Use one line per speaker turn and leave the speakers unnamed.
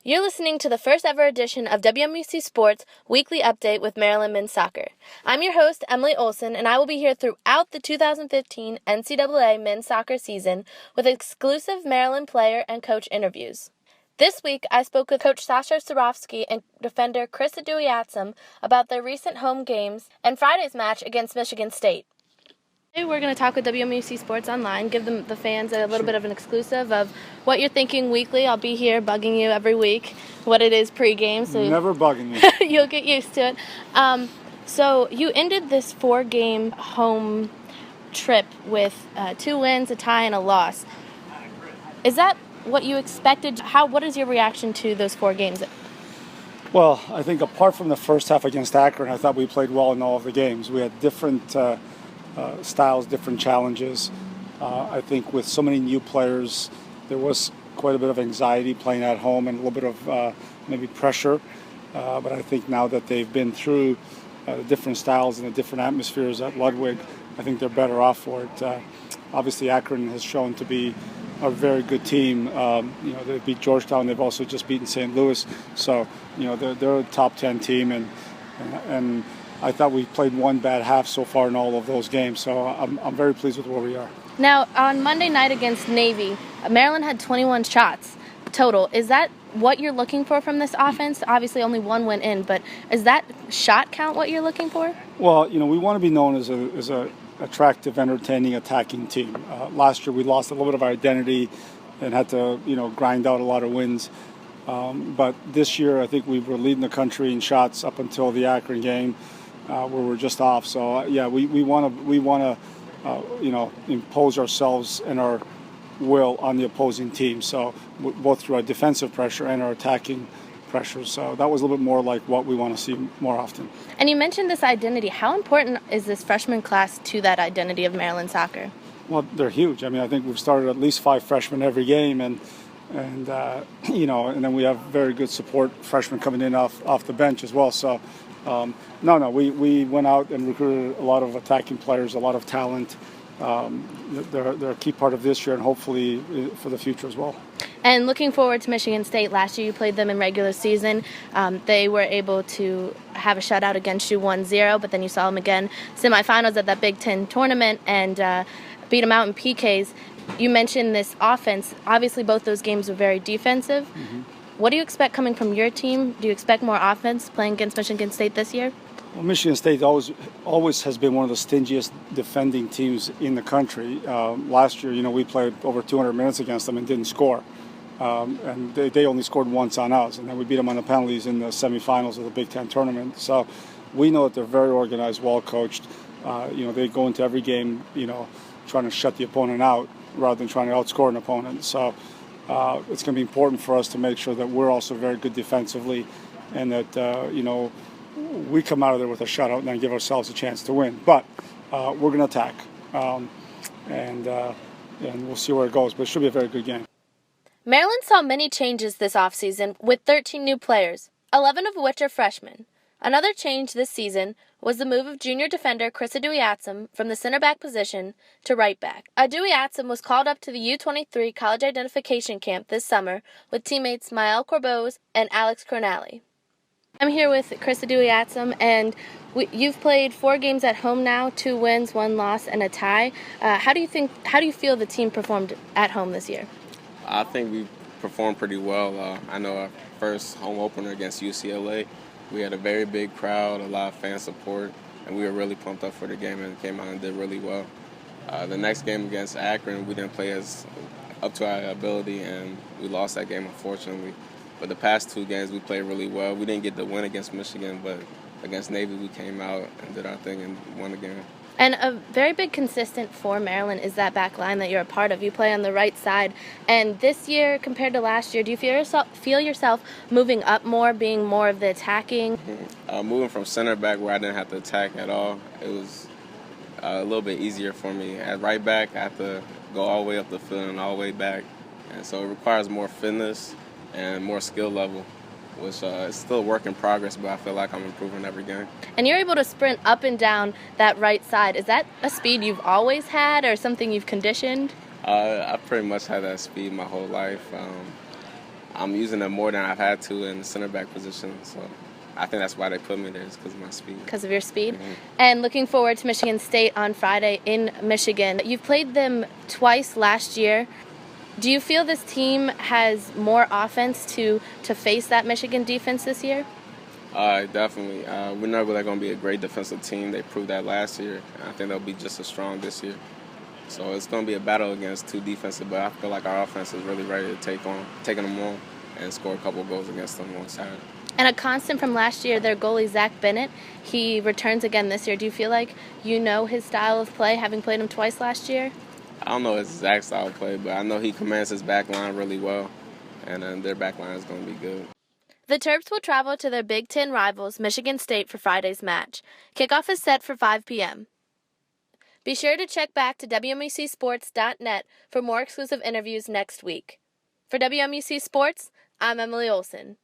You're listening to the first ever edition of WMUC Sports Weekly Update with Maryland Men's Soccer. I'm your host, Emily Olsen, and I will be here throughout the 2015 NCAA Men's Soccer season with exclusive Maryland player and coach interviews. This week, I spoke with Coach Sasho Cirovski and defender Chris Odoi-Atsem about their recent home games and Friday's match against Michigan State. Today we're going to talk with WMUC Sports Online, give the fans a little bit of an exclusive of what you're thinking weekly. I'll be here bugging you every week what it is pregame. So
never bugging me.
You'll get used to it. So you ended this 4-game home trip with 2 wins, a tie, and a loss. Is that what you expected? What is your reaction to those 4 games?
Well, I think apart from the first half against Akron, I thought we played well in all of the games. We had different styles, different challenges. I think with so many new players, there was quite a bit of anxiety playing at home and a little bit of maybe pressure. But I think now that they've been through the different styles and the different atmospheres at Ludwig, I think they're better off for it. Obviously, Akron has shown to be a very good team. They beat Georgetown. They've also just beaten St. Louis. So, they're a top 10 team, and I thought we played one bad half so far in all of those games. So I'm very pleased with where we are.
Now, on Monday night against Navy, Maryland had 21 shots total. Is that what you're looking for from this offense? Obviously, only 1 went in, but is that shot count what you're looking for?
Well, we want to be known as a attractive, entertaining, attacking team. Last year, we lost a little bit of our identity and had to, grind out a lot of wins. But this year, I think we were leading the country in shots up until the Akron game, where we're just off. So we want to impose ourselves and our will on the opposing team. So both through our defensive pressure and our attacking pressure. So that was a little bit more like what we want to see more often. And
you mentioned this identity. How important is this freshman class to that identity of Maryland soccer?
Well, they're huge. I mean, I think we've started at least 5 freshmen every game, and then we have very good support freshmen coming in off the bench as well. So we went out and recruited a lot of attacking players, a lot of talent. They're a key part of this year and hopefully for the future as well.
And looking forward to Michigan State. Last year you played them in regular season. They were able to have a shutout against you 1-0, but then you saw them again semifinals at that Big Ten tournament and beat them out in PKs. You mentioned this offense. Obviously both those games were very defensive. Mm-hmm. What do you expect coming from your team? Do you expect more offense playing against Michigan State this year?
Well, Michigan State always has been one of the stingiest defending teams in the country. Last year, we played over 200 minutes against them and didn't score. And they only scored once on us, and then we beat them on the penalties in the semifinals of the Big Ten tournament. So we know that they're very organized, well coached. They go into every game, trying to shut the opponent out rather than trying to outscore an opponent. So it's going to be important for us to make sure that we're also very good defensively and that, we come out of there with a shutout and then give ourselves a chance to win. But we're going to attack, and we'll see where it goes. But it should be a very good game.
Maryland saw many changes this offseason with 13 new players, 11 of which are freshmen. Another change this season was the move of junior defender Chris Odoi-Atsem from the center back position to right back. Odoi-Atsem was called up to the U23 college identification camp this summer with teammates Mael Corbose and Alex Cornally. I'm here with Chris Odoi-Atsem, and you've played 4 games at home now, 2 wins, 1 loss, and a tie. How do you feel the team performed at home this year?
I think we performed pretty well. I know our first home opener against UCLA, we had a very big crowd, a lot of fan support, and we were really pumped up for the game and came out and did really well. The next game against Akron, we didn't play as up to our ability, and we lost that game, unfortunately. But the past 2 games, we played really well. We didn't get the win against Michigan, but against Navy, we came out and did our thing and won the game.
And a very big consistent for Maryland is that back line that you're a part of. You play on the right side. And this year, compared to last year, do you feel yourself moving up more, being more of the attacking?
Mm-hmm. Moving from center back where I didn't have to attack at all, it was a little bit easier for me. At right back, I have to go all the way up the field and all the way back. And so it requires more fitness and more skill level, which is still a work in progress, but I feel like I'm improving every game.
And you're able to sprint up and down that right side. Is that a speed you've always had or something you've conditioned?
I pretty much had that speed my whole life. I'm using them more than I've had to in the center back position. So I think that's why they put me there, is because of my speed.
Because of your speed.
Mm-hmm.
And looking forward to Michigan State on Friday in Michigan. You've played them twice last year. Do you feel this team has more offense to face that Michigan defense this year?
Definitely. We know they're going to be a great defensive team. They proved that last year. I think they'll be just as strong this year. So it's going to be a battle against two defensive, but I feel like our offense is really ready to taking them on and score a couple goals against them on Saturday.
And a constant from last year, their goalie, Zach Bennett, he returns again this year. Do you feel like you know his style of play, having played him twice last year?
I don't know his exact style of play, but I know he commands his back line really well, and their back line is going to be good.
The Terps will travel to their Big Ten rivals, Michigan State, for Friday's match. Kickoff is set for 5 p.m. Be sure to check back to WMUCSports.net for more exclusive interviews next week. For WMUC Sports, I'm Emily Olsen.